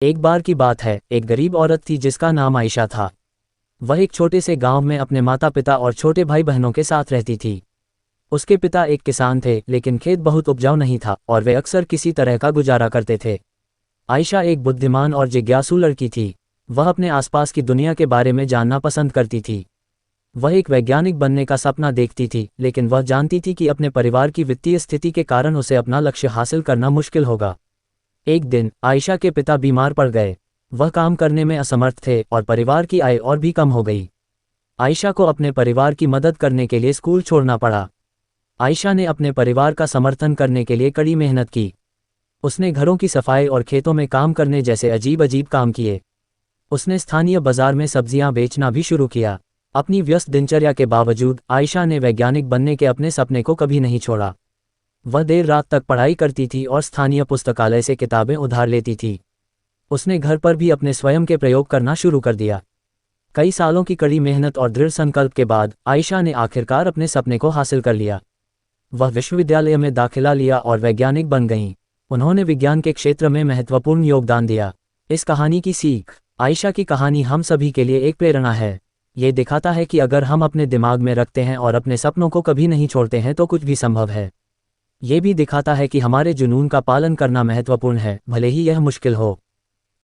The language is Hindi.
एक बार की बात है, एक गरीब औरत थी जिसका नाम आयशा था। वह एक छोटे से गांव में अपने माता पिता और छोटे भाई बहनों के साथ रहती थी। उसके पिता एक किसान थे, लेकिन खेत बहुत उपजाऊ नहीं था और वे अक्सर किसी तरह का गुजारा करते थे। आयशा एक बुद्धिमान और जिज्ञासु लड़की थी। वह अपने आसपास की दुनिया के बारे में जानना पसंद करती थी। वह एक वैज्ञानिक बनने का सपना देखती थी, लेकिन वह जानती थी कि अपने परिवार की वित्तीय स्थिति के कारण उसे अपना लक्ष्य हासिल करना मुश्किल होगा। एक दिन आयशा के पिता बीमार पड़ गए। वह काम करने में असमर्थ थे और परिवार की आय और भी कम हो गई। आयशा को अपने परिवार की मदद करने के लिए स्कूल छोड़ना पड़ा। आयशा ने अपने परिवार का समर्थन करने के लिए कड़ी मेहनत की। उसने घरों की सफाई और खेतों में काम करने जैसे अजीब अजीब काम किए। उसने स्थानीय बाजार में सब्जियां बेचना भी शुरू किया। अपनी व्यस्त दिनचर्या के बावजूद आयशा ने वैज्ञानिक बनने के अपने सपने को कभी नहीं छोड़ा। वह देर रात तक पढ़ाई करती थी और स्थानीय पुस्तकालय से किताबें उधार लेती थी। उसने घर पर भी अपने स्वयं के प्रयोग करना शुरू कर दिया। कई सालों की कड़ी मेहनत और दृढ़ संकल्प के बाद आयशा ने आखिरकार अपने सपने को हासिल कर लिया। वह विश्वविद्यालय में दाखिला लिया और वैज्ञानिक बन गईं। उन्होंने विज्ञान के क्षेत्र में महत्वपूर्ण योगदान दिया। इस कहानी की सीख। आयशा की कहानी हम सभी के लिए एक प्रेरणा है। ये दिखाता है कि अगर हम अपने दिमाग में रखते हैं और अपने सपनों को कभी नहीं छोड़ते हैं तो कुछ भी संभव है। ये भी दिखाता है कि हमारे जुनून का पालन करना महत्वपूर्ण है, भले ही यह मुश्किल हो।